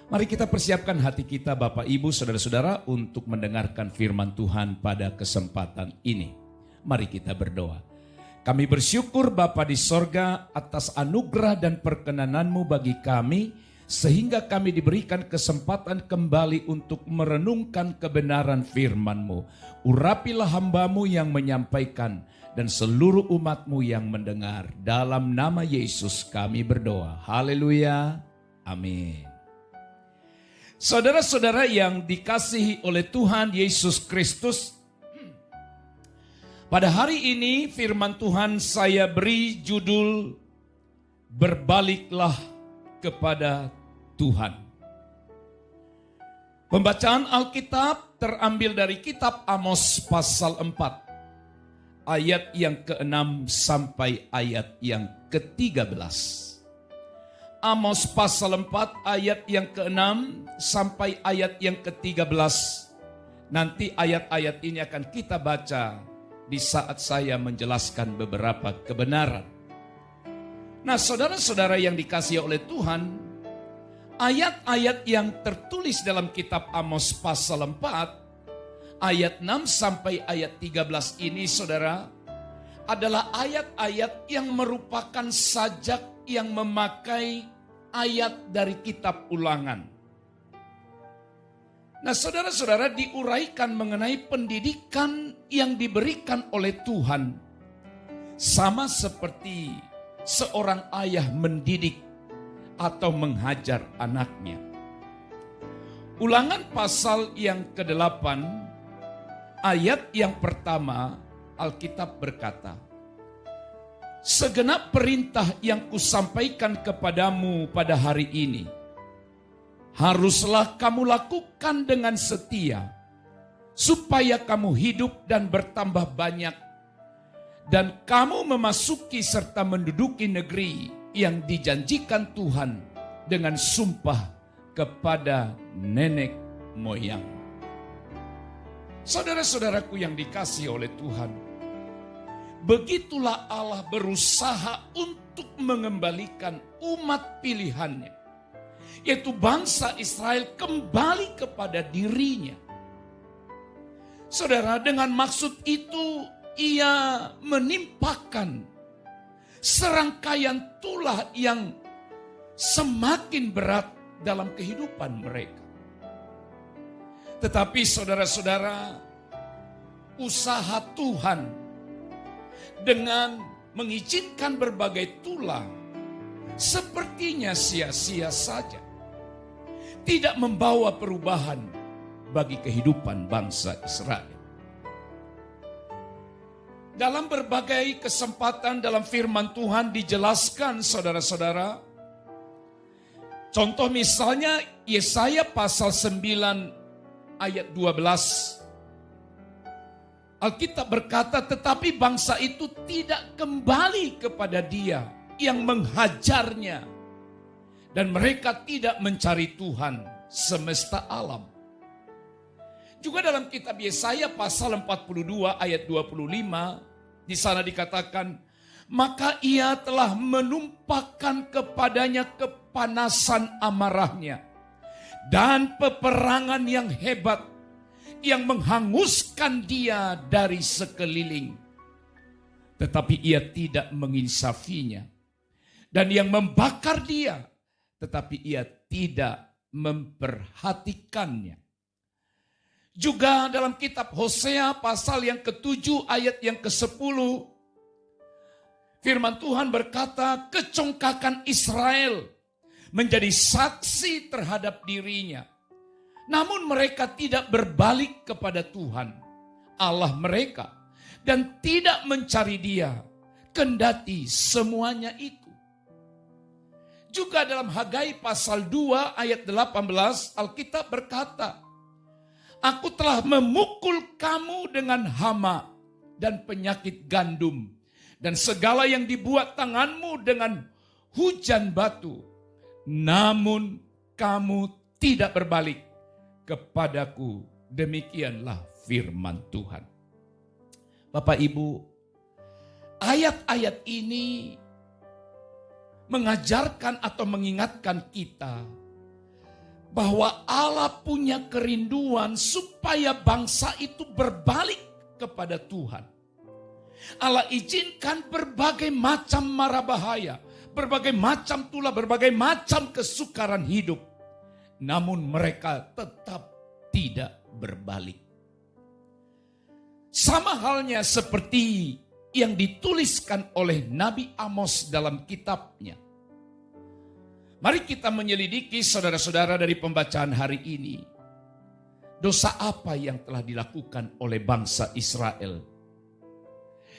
Mari kita persiapkan hati kita Bapak Ibu Saudara-saudara untuk mendengarkan firman Tuhan pada kesempatan ini. Mari kita berdoa. Kami bersyukur Bapa di sorga atas anugerah dan perkenanan-Mu bagi kami, sehingga kami diberikan kesempatan kembali untuk merenungkan kebenaran firman-Mu. Urapilah hamba-Mu yang menyampaikan dan seluruh umat-Mu yang mendengar. Dalam nama Yesus kami berdoa. Haleluya. Amin. Saudara-saudara yang dikasihi oleh Tuhan Yesus Kristus, pada hari ini firman Tuhan saya beri judul Berbaliklah kepada Tuhan. Pembacaan Alkitab terambil dari kitab Amos pasal 4, ayat yang ke-6 sampai ayat yang ke-13. Amos pasal 4 ayat yang ke-6 sampai ayat yang ke-13. Nanti ayat-ayat ini akan kita baca di saat saya menjelaskan beberapa kebenaran. Nah, saudara-saudara yang dikasihi oleh Tuhan, ayat-ayat yang tertulis dalam kitab Amos pasal 4 ayat 6 sampai ayat 13 ini, saudara, adalah ayat-ayat yang merupakan sajak yang memakai ayat dari kitab Ulangan. Nah, saudara-saudara, diuraikan mengenai pendidikan yang diberikan oleh Tuhan, sama seperti seorang ayah mendidik atau menghajar anaknya. Ulangan pasal yang ke-8, ayat yang pertama, Alkitab berkata, "Segenap perintah yang kusampaikan kepadamu pada hari ini, haruslah kamu lakukan dengan setia, supaya kamu hidup dan bertambah banyak, dan kamu memasuki serta menduduki negeri yang dijanjikan Tuhan dengan sumpah kepada nenek moyang." Saudara-saudaraku yang dikasihi oleh Tuhan, begitulah Allah berusaha untuk mengembalikan umat pilihannya, yaitu bangsa Israel, kembali kepada dirinya. Saudara, dengan maksud itu ia menimpakan serangkaian tulah yang semakin berat dalam kehidupan mereka. Tetapi saudara-saudara, usaha Tuhan dengan mengizinkan berbagai tulah sepertinya sia-sia saja, tidak membawa perubahan bagi kehidupan bangsa Israel. Dalam berbagai kesempatan dalam firman Tuhan dijelaskan, saudara-saudara, contoh misalnya Yesaya pasal 9 ayat 12. Alkitab berkata, "Tetapi bangsa itu tidak kembali kepada Dia yang menghajarnya, dan mereka tidak mencari Tuhan semesta alam." Juga dalam kitab Yesaya pasal 42 ayat 25, di sana dikatakan, "Maka Ia telah menumpahkan kepadanya kepanasan amarahnya dan peperangan yang hebat, yang menghanguskan dia dari sekeliling. Tetapi ia tidak menginsafinya. Dan yang membakar dia, tetapi ia tidak memperhatikannya." Juga dalam kitab Hosea pasal yang ke-7 ayat yang ke-10, firman Tuhan berkata, "Kecongkakan Israel menjadi saksi terhadap dirinya. Namun mereka tidak berbalik kepada Tuhan, Allah mereka, dan tidak mencari Dia, kendati semuanya itu." Juga dalam Hagai pasal 2 ayat 18, Alkitab berkata, "Aku telah memukul kamu dengan hama dan penyakit gandum, dan segala yang dibuat tanganmu dengan hujan batu. Namun kamu tidak berbalik kepadaku." Demikianlah firman Tuhan. Bapak Ibu, ayat-ayat ini mengajarkan atau mengingatkan kita bahwa Allah punya kerinduan supaya bangsa itu berbalik kepada Tuhan. Allah izinkan berbagai macam mara bahaya, berbagai macam tulah, berbagai macam kesukaran hidup. Namun mereka tetap tidak berbalik. Sama halnya seperti yang dituliskan oleh Nabi Amos dalam kitabnya. Mari kita menyelidiki saudara-saudara dari pembacaan hari ini. Dosa apa yang telah dilakukan oleh bangsa Israel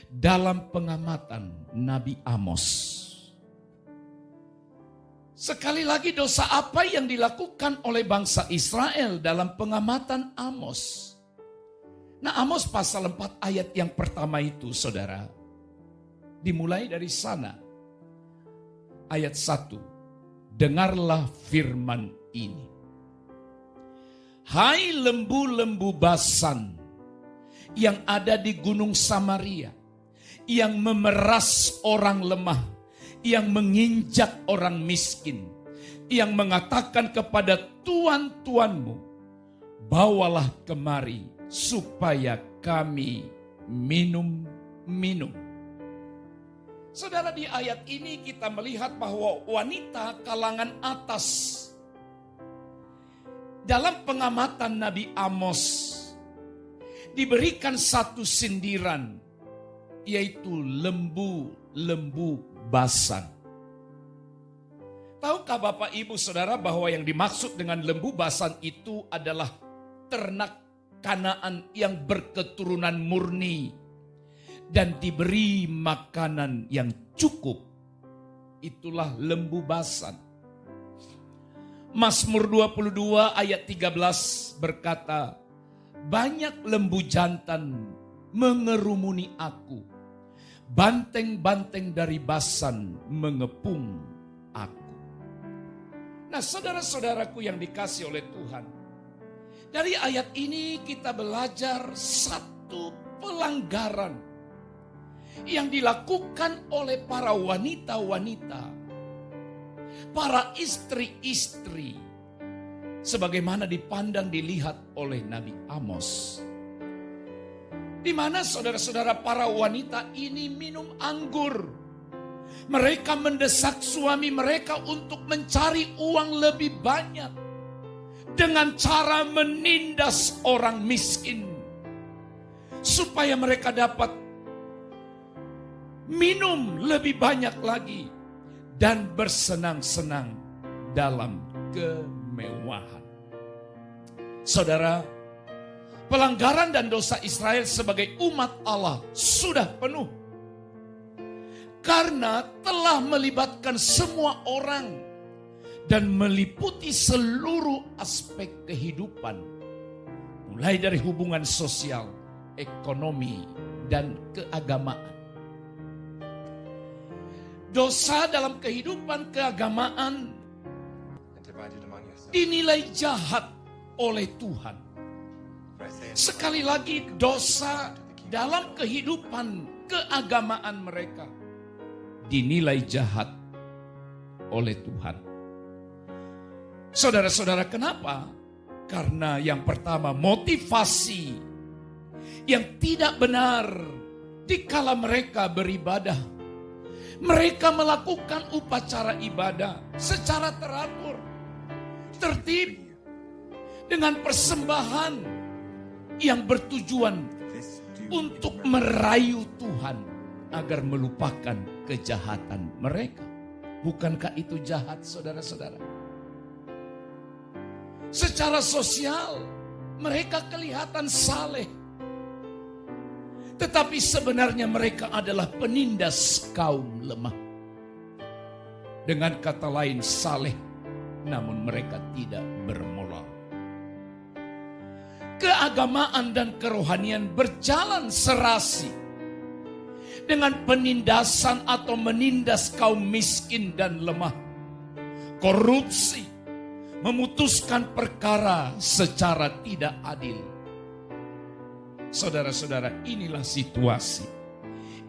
dalam pengamatan Nabi Amos? Sekali lagi, dosa apa yang dilakukan oleh bangsa Israel dalam pengamatan Amos? Nah, Amos pasal 4 ayat yang pertama itu, saudara, dimulai dari sana. Ayat 1. Dengarlah firman ini. Hai lembu-lembu Basan yang ada di gunung Samaria, yang memeras orang lemah, yang menginjak orang miskin, yang mengatakan kepada tuan-tuanmu, bawalah kemari supaya kami minum. Saudara, di ayat ini kita melihat bahwa wanita kalangan atas dalam pengamatan Nabi Amos diberikan satu sindiran, yaitu lembu-lembu Basan. Tahukah Bapak Ibu Saudara bahwa yang dimaksud dengan lembu Basan itu adalah ternak Kanaan yang berketurunan murni dan diberi makanan yang cukup. Itulah lembu Basan. Mazmur 22 ayat 13 berkata, banyak lembu jantan mengerumuni aku, banteng-banteng dari Basan mengepung aku. Nah, saudara-saudaraku yang dikasih oleh Tuhan, dari ayat ini kita belajar satu pelanggaran yang dilakukan oleh para wanita-wanita, para istri-istri, sebagaimana dipandang dilihat oleh Nabi Amos. Di mana saudara-saudara para wanita ini minum anggur. Mereka mendesak suami mereka untuk mencari uang lebih banyak dengan cara menindas orang miskin supaya mereka dapat minum lebih banyak lagi dan bersenang-senang dalam kemewahan. Saudara, pelanggaran dan dosa Israel sebagai umat Allah sudah penuh karena telah melibatkan semua orang dan meliputi seluruh aspek kehidupan, mulai dari hubungan sosial, ekonomi, dan keagamaan. Dosa dalam kehidupan keagamaan dinilai jahat oleh Tuhan. Sekali lagi, dosa dalam kehidupan keagamaan mereka dinilai jahat oleh Tuhan. Saudara-saudara, kenapa? Karena yang pertama, motivasi yang tidak benar dikala mereka beribadah. Mereka melakukan upacara ibadah secara teratur, tertib, dengan persembahan yang bertujuan untuk merayu Tuhan agar melupakan kejahatan mereka. Bukankah itu jahat, saudara-saudara? Secara sosial mereka kelihatan saleh, tetapi sebenarnya mereka adalah penindas kaum lemah. Dengan kata lain, saleh, namun mereka tidak bermoral. Keagamaan dan kerohanian berjalan serasi dengan penindasan atau menindas kaum miskin dan lemah. Korupsi, memutuskan perkara secara tidak adil. Saudara-saudara, inilah situasi.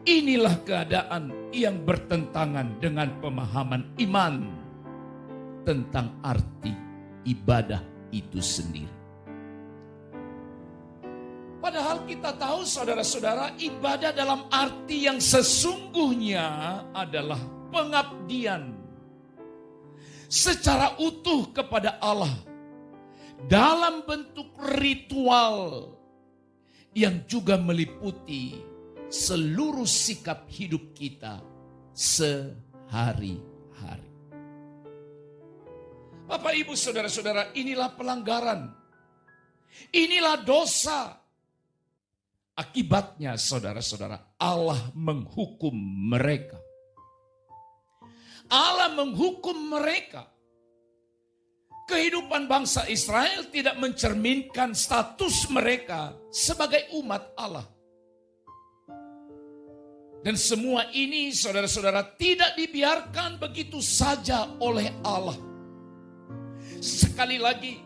Inilah keadaan yang bertentangan dengan pemahaman iman tentang arti ibadah itu sendiri. Padahal kita tahu saudara-saudara, ibadah dalam arti yang sesungguhnya adalah pengabdian secara utuh kepada Allah dalam bentuk ritual yang juga meliputi seluruh sikap hidup kita sehari-hari. Bapak, Ibu, saudara-saudara, inilah pelanggaran. Inilah dosa. Akibatnya, saudara-saudara, Allah menghukum mereka. Allah menghukum mereka. Kehidupan bangsa Israel tidak mencerminkan status mereka sebagai umat Allah. Dan semua ini, saudara-saudara, tidak dibiarkan begitu saja oleh Allah. Sekali lagi,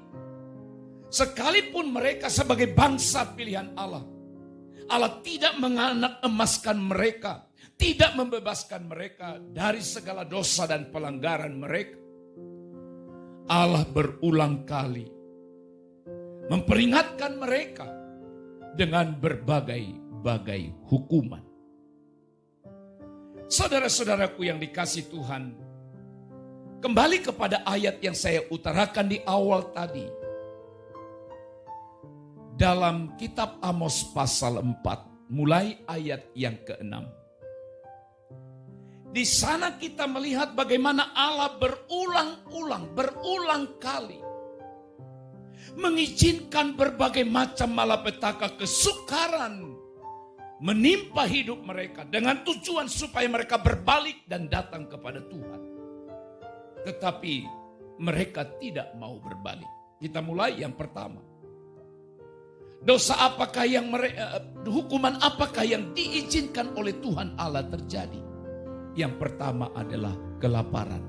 sekalipun mereka sebagai bangsa pilihan Allah, Allah tidak menganak emaskan mereka, tidak membebaskan mereka dari segala dosa dan pelanggaran mereka. Allah berulang kali memperingatkan mereka dengan berbagai-bagai hukuman. Saudara-saudaraku yang dikasihi Tuhan, kembali kepada ayat yang saya utarakan di awal tadi. Dalam kitab Amos pasal 4, mulai ayat yang ke-6. Di sana kita melihat bagaimana Allah berulang kali mengizinkan berbagai macam malapetaka kesukaran menimpa hidup mereka dengan tujuan supaya mereka berbalik dan datang kepada Tuhan. Tetapi mereka tidak mau berbalik. Kita mulai yang pertama. Dosa apakah yang hukuman apakah yang diizinkan oleh Tuhan Allah terjadi? Yang pertama adalah kelaparan.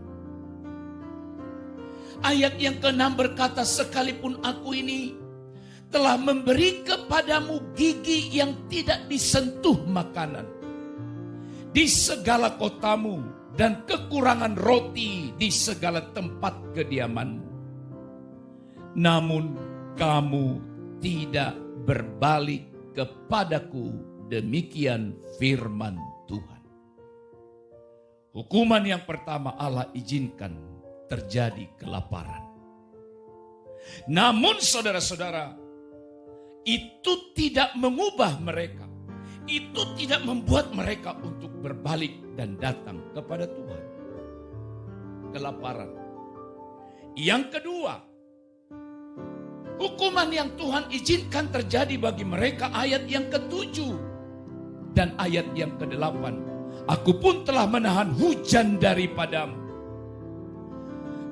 Ayat yang ke-6 berkata, sekalipun aku ini telah memberi kepadamu gigi yang tidak disentuh makanan di segala kotamu dan kekurangan roti di segala tempat kediamanmu. Namun kamu tidak berbalik kepadaku, demikian firman Tuhan. Hukuman yang pertama Allah izinkan terjadi kelaparan. Namun saudara-saudara, itu tidak mengubah mereka. Itu tidak membuat mereka untuk berbalik dan datang kepada Tuhan. Kelaparan. Yang kedua, hukuman yang Tuhan izinkan terjadi bagi mereka, ayat yang ke-7 dan ayat yang ke-8. Aku pun telah menahan hujan daripadamu.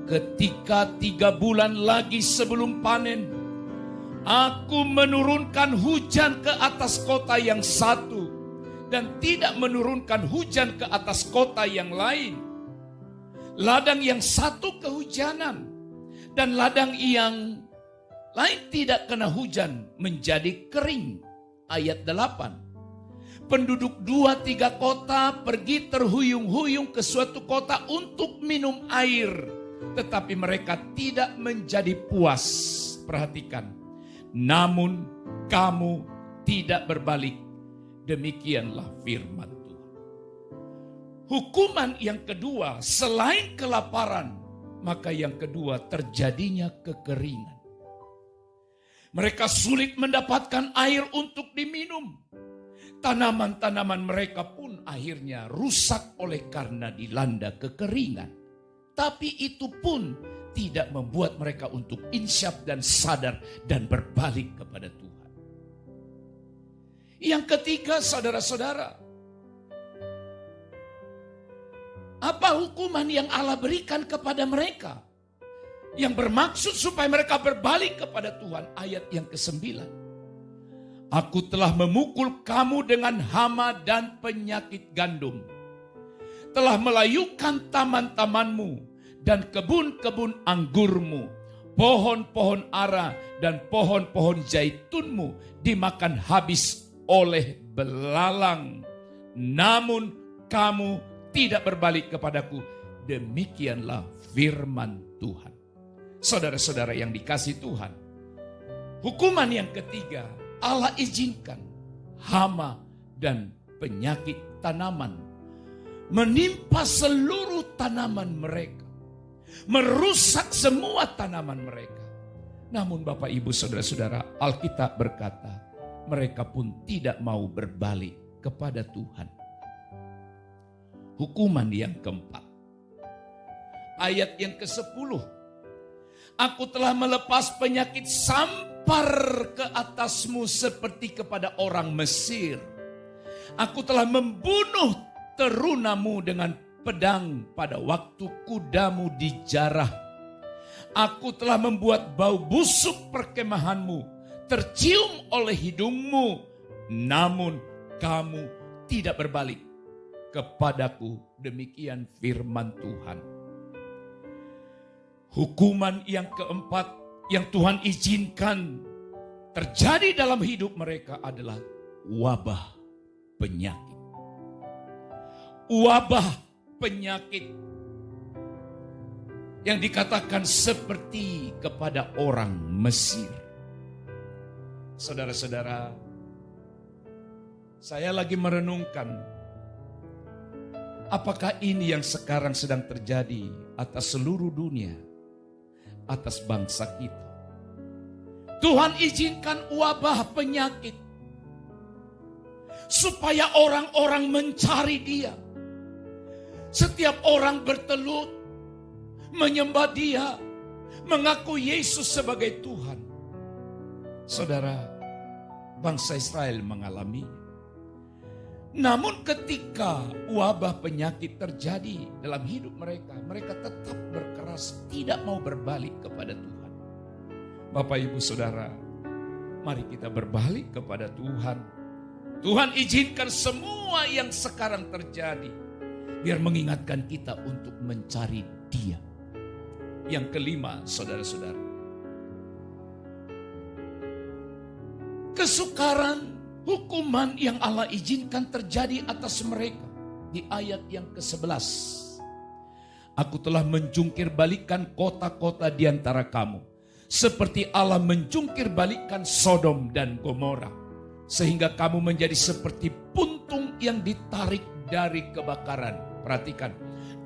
Ketika 3 bulan lagi sebelum panen, aku menurunkan hujan ke atas kota yang satu dan tidak menurunkan hujan ke atas kota yang lain. Ladang yang satu kehujanan dan ladang yang lain tidak kena hujan menjadi kering. Ayat 8. Penduduk 2-3 kota pergi terhuyung-huyung ke suatu kota untuk minum air, tetapi mereka tidak menjadi puas. Perhatikan. Namun kamu tidak berbalik. Demikianlah firman Tuhan. Hukuman yang kedua, selain kelaparan, maka yang kedua terjadinya kekeringan. Mereka sulit mendapatkan air untuk diminum. Tanaman-tanaman mereka pun akhirnya rusak oleh karena dilanda kekeringan. Tapi itu pun tidak membuat mereka untuk insyaf dan sadar dan berbalik kepada Tuhan. Yang ketiga, saudara-saudara, apa hukuman yang Allah berikan kepada mereka? Yang bermaksud supaya mereka berbalik kepada Tuhan. Ayat yang ke-9. Aku telah memukul kamu dengan hama dan penyakit gandum. Telah melayukan taman-tamanmu dan kebun-kebun anggurmu. Pohon-pohon ara dan pohon-pohon zaitunmu dimakan habis oleh belalang. Namun kamu tidak berbalik kepadaku. Demikianlah firman Tuhan. Saudara-saudara yang dikasihi Tuhan, hukuman yang ketiga, Allah izinkan hama dan penyakit tanaman menimpa seluruh tanaman mereka, merusak semua tanaman mereka. Namun Bapak Ibu Saudara-saudara, Alkitab berkata, mereka pun tidak mau berbalik kepada Tuhan. Hukuman yang keempat, ayat yang ke-10. Aku telah melepas penyakit sampar ke atasmu seperti kepada orang Mesir. Aku telah membunuh terunamu dengan pedang pada waktu kudamu dijarah. Aku telah membuat bau busuk perkemahanmu tercium oleh hidungmu. Namun kamu tidak berbalik kepadaku. Demikian firman Tuhan. Hukuman yang keempat yang Tuhan izinkan terjadi dalam hidup mereka adalah wabah penyakit. Wabah penyakit yang dikatakan seperti kepada orang Mesir. Saudara-saudara, saya lagi merenungkan, apakah ini yang sekarang sedang terjadi atas seluruh dunia, atas bangsa kita? Tuhan izinkan wabah penyakit supaya orang-orang mencari Dia. Setiap orang bertelut menyembah Dia, mengaku Yesus sebagai Tuhan. Saudara, bangsa Israel mengalami. Namun ketika wabah penyakit terjadi dalam hidup mereka, mereka tetap berkeras tidak mau berbalik kepada Tuhan. Bapak Ibu Saudara, mari kita berbalik kepada Tuhan. Tuhan izinkan semua yang sekarang terjadi biar mengingatkan kita untuk mencari Dia. Yang kelima, saudara-saudara, kesukaran, hukuman yang Allah izinkan terjadi atas mereka. Di ayat yang ke-11. Aku telah menjungkir balikan kota-kota di antara kamu, seperti Allah menjungkir balikan Sodom dan Gomora, sehingga kamu menjadi seperti puntung yang ditarik dari kebakaran. Perhatikan,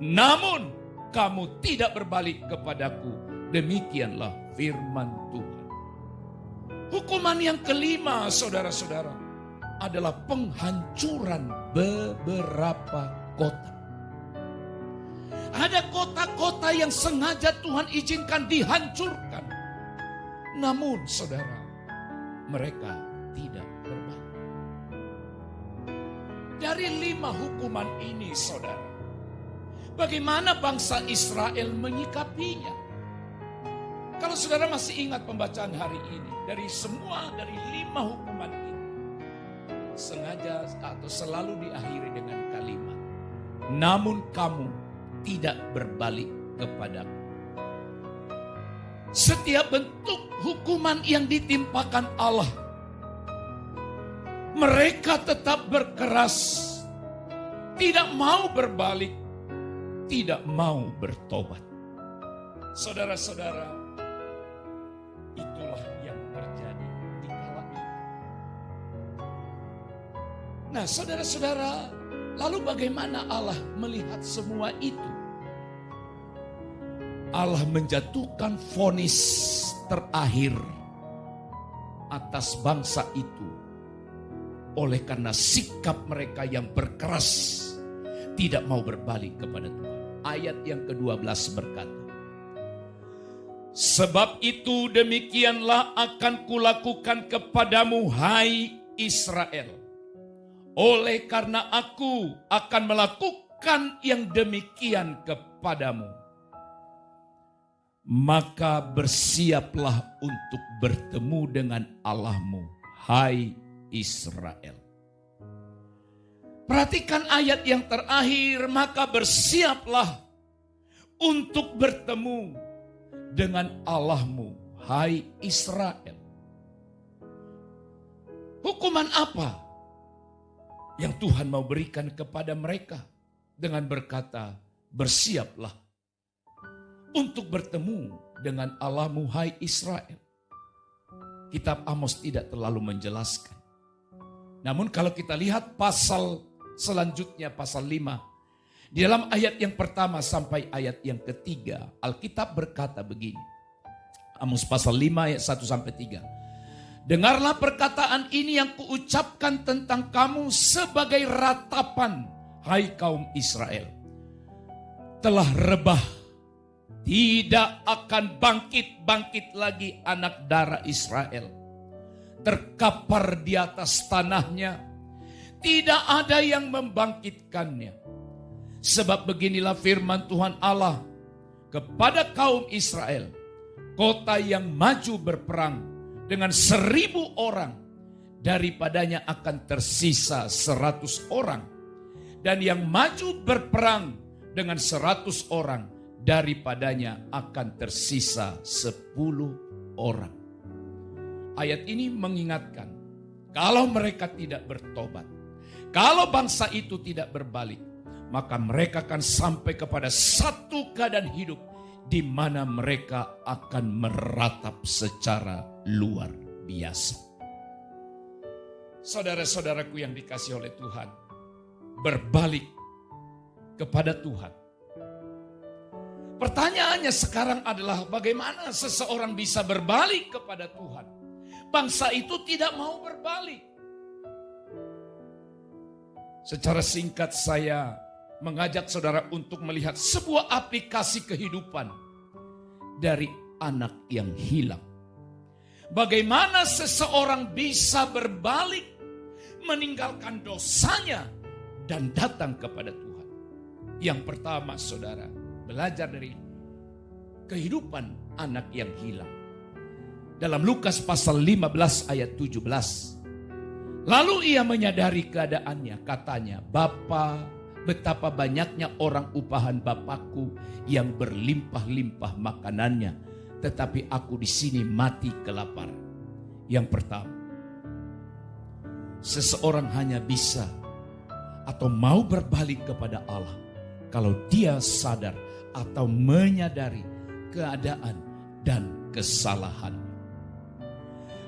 namun kamu tidak berbalik kepadaku. Demikianlah firman Tuhan. Hukuman yang kelima, saudara-saudara, adalah penghancuran beberapa kota. Ada kota-kota yang sengaja Tuhan izinkan dihancurkan. Namun saudara, mereka tidak berbalik. Dari 5 hukuman ini, saudara, bagaimana bangsa Israel menyikapinya? Kalau saudara masih ingat pembacaan hari ini, dari 5 hukuman ini, sengaja atau selalu diakhiri dengan kalimat, namun kamu tidak berbalik kepadaku. Setiap bentuk hukuman yang ditimpakan Allah, mereka tetap berkeras, tidak mau berbalik, tidak mau bertobat. Saudara-saudara, itulah yang terjadi di kala itu. Nah, saudara-saudara, lalu bagaimana Allah melihat semua itu? Allah menjatuhkan vonis terakhir atas bangsa itu oleh karena sikap mereka yang berkeras, tidak mau berbalik kepada Tuhan. Ayat yang ke-12 berkata, sebab itu demikianlah akan kulakukan kepadamu, hai Israel. Oleh karena aku akan melakukan yang demikian kepadamu, maka bersiaplah untuk bertemu dengan Allahmu, hai Israel. Perhatikan ayat yang terakhir, maka bersiaplah untuk bertemu dengan Allahmu, hai Israel. Hukuman apa yang Tuhan mau berikan kepada mereka dengan berkata, bersiaplah untuk bertemu dengan Allahmu, hai Israel. Kitab Amos tidak terlalu menjelaskan. Namun kalau kita lihat pasal selanjutnya, pasal 5, di dalam ayat yang pertama sampai ayat yang ketiga, Alkitab berkata begini. Amos pasal 5 ayat 1 sampai 3. Dengarlah perkataan ini yang kuucapkan tentang kamu sebagai ratapan, hai kaum Israel. Telah rebah, tidak akan bangkit lagi anak darah Israel. Terkapar di atas tanahnya, tidak ada yang membangkitkannya. Sebab beginilah firman Tuhan Allah kepada kaum Israel. Kota yang maju berperang dengan 1.000 orang, daripadanya akan tersisa 100 orang. Dan yang maju berperang dengan 100 orang, daripadanya akan tersisa 10 orang. Ayat ini mengingatkan, kalau mereka tidak bertobat, kalau bangsa itu tidak berbalik, maka mereka akan sampai kepada satu keadaan hidup di mana mereka akan meratap secara luar biasa. Saudara-saudaraku yang dikasihi oleh Tuhan, berbalik kepada Tuhan. Pertanyaannya sekarang adalah bagaimana seseorang bisa berbalik kepada Tuhan? Bangsa itu tidak mau berbalik. Secara singkat saya mengajak saudara untuk melihat sebuah aplikasi kehidupan dari anak yang hilang. Bagaimana seseorang bisa berbalik, meninggalkan dosanya dan datang kepada Tuhan. Yang pertama saudara, belajar dari kehidupan anak yang hilang. Dalam Lukas pasal 15 ayat 17. Lalu ia menyadari keadaannya, katanya, Bapa, betapa banyaknya orang upahan Bapakku yang berlimpah-limpah makanannya, tetapi aku di sini mati kelaparan. Yang pertama, seseorang hanya bisa atau mau berbalik kepada Allah kalau dia sadar atau menyadari keadaan dan kesalahannya.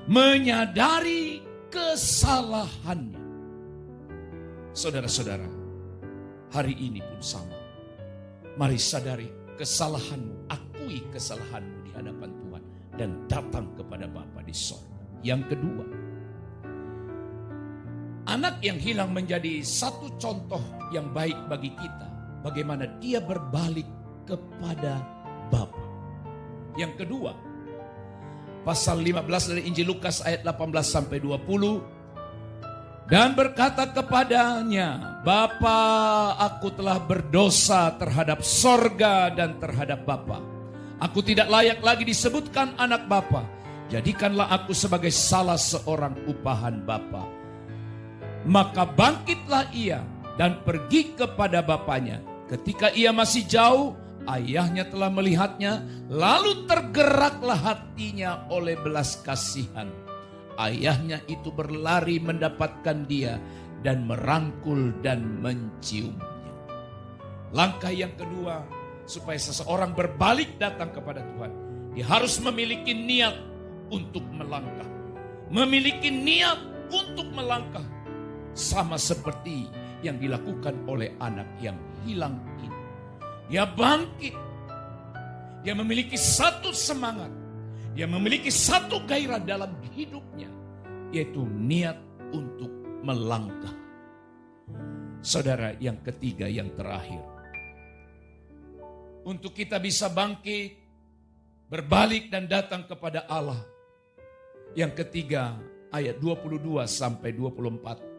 Menyadari kesalahannya. Saudara-saudara, hari ini pun sama. Mari sadari kesalahanmu, akui kesalahanmu di hadapan Tuhan dan datang kepada Bapa di sorga. Yang kedua, anak yang hilang menjadi satu contoh yang baik bagi kita. Bagaimana dia berbalik kepada Bapa. Yang kedua, pasal 15 dari Injil Lukas ayat 18 sampai 20. Dan berkata kepadanya, Bapa, aku telah berdosa terhadap sorga dan terhadap Bapa. Aku tidak layak lagi disebutkan anak Bapa. Jadikanlah aku sebagai salah seorang upahan Bapa. Maka bangkitlah ia dan pergi kepada bapaknya. Ketika ia masih jauh, ayahnya telah melihatnya, lalu tergeraklah hatinya oleh belas kasihan. Ayahnya itu berlari mendapatkan dia dan merangkul dan menciumnya. Langkah yang kedua, supaya seseorang berbalik datang kepada Tuhan, dia harus memiliki niat untuk melangkah. Memiliki niat untuk melangkah. Sama seperti yang dilakukan oleh anak yang hilang ini. Dia bangkit. Dia memiliki satu semangat. Dia memiliki satu gairah dalam hidupnya. Yaitu niat untuk melangkah. Saudara, yang ketiga, yang terakhir. Untuk kita bisa bangkit, berbalik dan datang kepada Allah. Yang ketiga, ayat 22 sampai 24.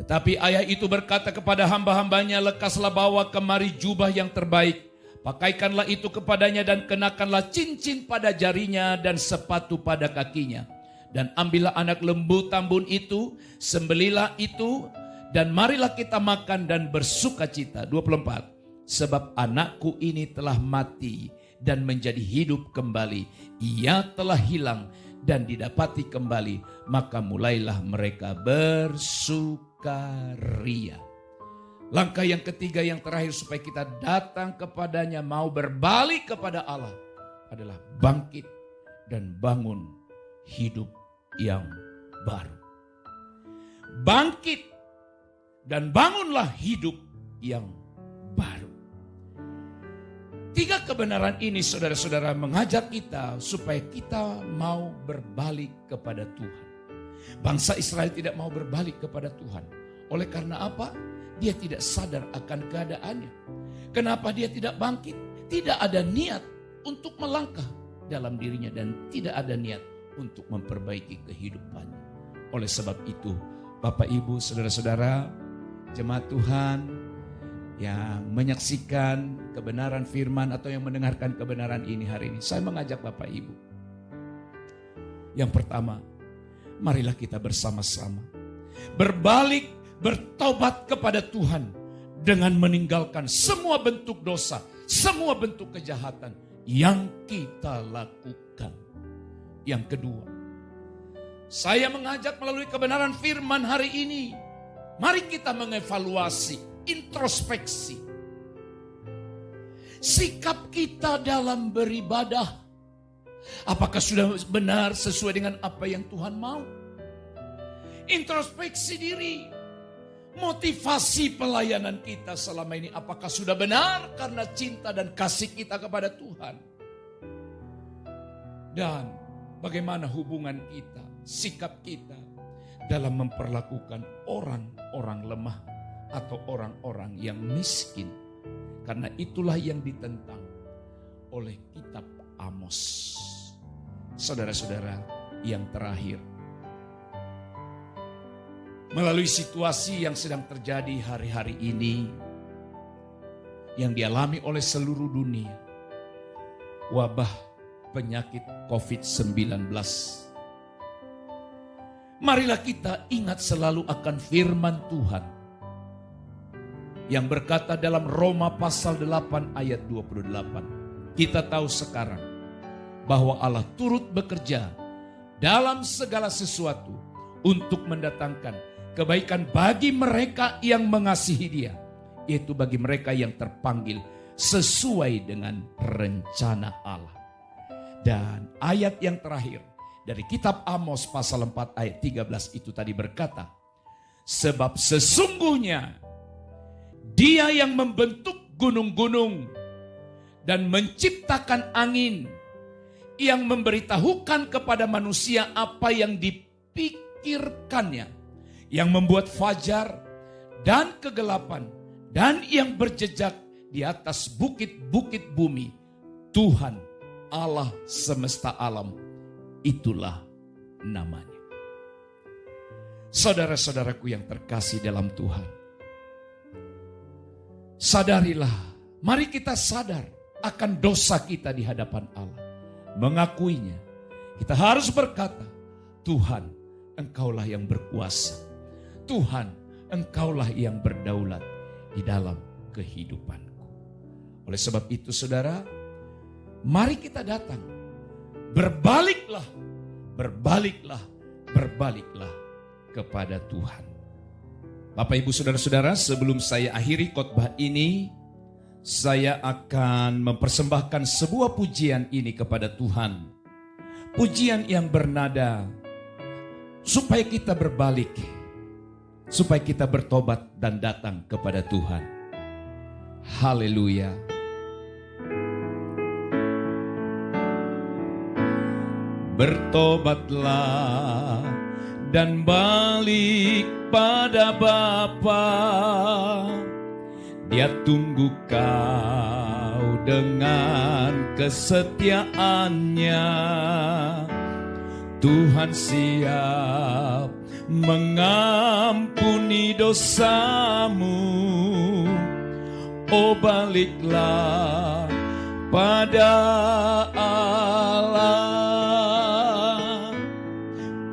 Tetapi ayah itu berkata kepada hamba-hambanya, lekaslah bawa kemari jubah yang terbaik. Pakaikanlah itu kepadanya dan kenakanlah cincin pada jarinya dan sepatu pada kakinya. Dan ambillah anak lembu tambun itu, sembelilah itu, dan marilah kita makan dan bersukacita. 24. Sebab anakku ini telah mati dan menjadi hidup kembali. Ia telah hilang dan didapati kembali. Maka mulailah mereka bersukaria. Langkah yang ketiga yang terakhir supaya kita datang kepadanya, mau berbalik kepada Allah, adalah bangkit dan bangun hidup yang baru. Bangkit dan bangunlah hidup yang baru. Tiga kebenaran ini saudara-saudara mengajak kita supaya kita mau berbalik kepada Tuhan. Bangsa Israel tidak mau berbalik kepada Tuhan. Oleh karena apa? Dia tidak sadar akan keadaannya. Kenapa dia tidak bangkit? Tidak ada niat untuk melangkah dalam dirinya dan tidak ada niat untuk memperbaiki kehidupannya. Oleh sebab itu, Bapak, Ibu, saudara-saudara, jemaat Tuhan yang menyaksikan kebenaran firman atau yang mendengarkan kebenaran ini hari ini, saya mengajak Bapak Ibu. Yang pertama, marilah kita bersama-sama berbalik, bertobat kepada Tuhan dengan meninggalkan semua bentuk dosa, semua bentuk kejahatan yang kita lakukan. Yang kedua, saya mengajak melalui kebenaran firman hari ini, mari kita mengevaluasi, introspeksi sikap kita dalam beribadah. Apakah sudah benar sesuai dengan apa yang Tuhan mau? Introspeksi diri. Motivasi pelayanan kita selama ini apakah sudah benar karena cinta dan kasih kita kepada Tuhan? Dan bagaimana hubungan kita, sikap kita dalam memperlakukan orang-orang lemah atau orang-orang yang miskin? Karena itulah yang ditentang oleh kitab Amos. Saudara-saudara, yang terakhir, melalui situasi yang sedang terjadi hari-hari ini, yang dialami oleh seluruh dunia, wabah penyakit COVID-19. Marilah kita ingat selalu akan firman Tuhan yang berkata dalam Roma pasal 8 ayat 28. Kita tahu sekarang bahwa Allah turut bekerja dalam segala sesuatu untuk mendatangkan kebaikan bagi mereka yang mengasihi Dia, yaitu bagi mereka yang terpanggil sesuai dengan rencana Allah. Dan ayat yang terakhir dari kitab Amos pasal 4 ayat 13 itu tadi berkata, sebab sesungguhnya Dia yang membentuk gunung-gunung dan menciptakan angin, yang memberitahukan kepada manusia apa yang dipikirkannya, yang membuat fajar dan kegelapan, dan yang berjejak di atas bukit-bukit bumi. Tuhan Allah semesta alam, itulah namanya. Saudara-saudaraku yang terkasih dalam Tuhan, sadarilah, mari kita sadar akan dosa kita di hadapan Allah. Mengakuinya, kita harus berkata, Tuhan, Engkaulah yang berkuasa. Tuhan, Engkaulah yang berdaulat di dalam kehidupanku. Oleh sebab itu saudara, mari kita datang. Berbaliklah, berbaliklah, berbaliklah kepada Tuhan. Bapak, Ibu, saudara-saudara, sebelum saya akhiri khotbah ini, saya akan mempersembahkan sebuah pujian ini kepada Tuhan. Pujian yang bernada supaya kita berbalik, supaya kita bertobat dan datang kepada Tuhan. Haleluya. Bertobatlah dan balik pada Bapa. Dia tunggu kau dengan kesetiaannya. Tuhan siap mengampuni dosamu. Oh, baliklah pada Allah.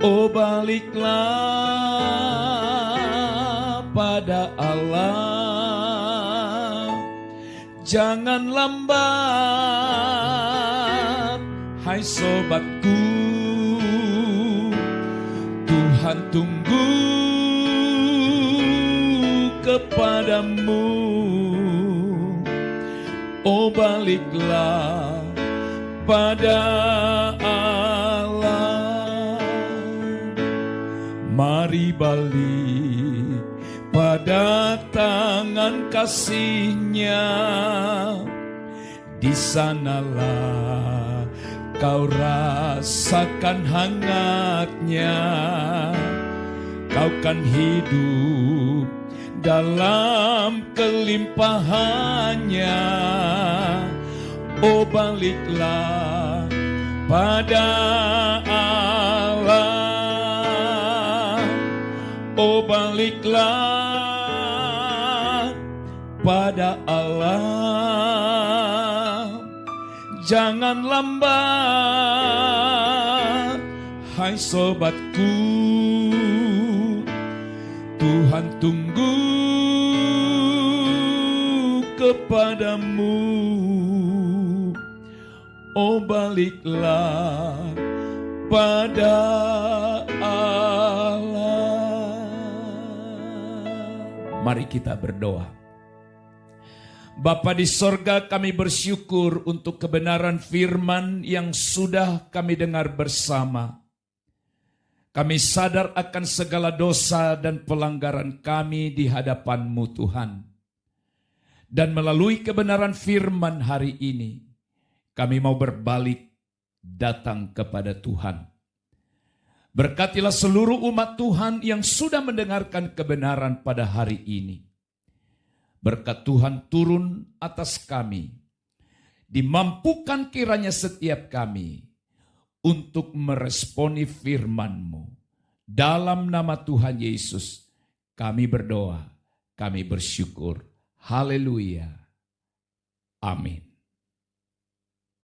Oh, baliklah pada Allah. Jangan lambat, hai sobatku. Tuhan tunggu kepadamu. Oh baliklah pada Allah. Mari balik pada tangan kasih-Nya. Di sanalah kau rasakan hangatnya. Kau kan hidup dalam kelimpahannya. Oh baliklah pada Allah. Oh baliklah pada Allah. Jangan lambat, hai sobatku. Tuhan tunggu kepadamu. Oh baliklah pada Allah. Mari kita berdoa. Bapa di sorga, kami bersyukur untuk kebenaran firman yang sudah kami dengar bersama. Kami sadar akan segala dosa dan pelanggaran kami di hadapan-Mu Tuhan. Dan melalui kebenaran firman hari ini, kami mau berbalik datang kepada Tuhan. Berkatilah seluruh umat Tuhan yang sudah mendengarkan kebenaran pada hari ini. Berkat Tuhan turun atas kami. Dimampukan kiranya setiap kami untuk meresponi firman-Mu. Dalam nama Tuhan Yesus, kami berdoa, kami bersyukur. Haleluya. Amin.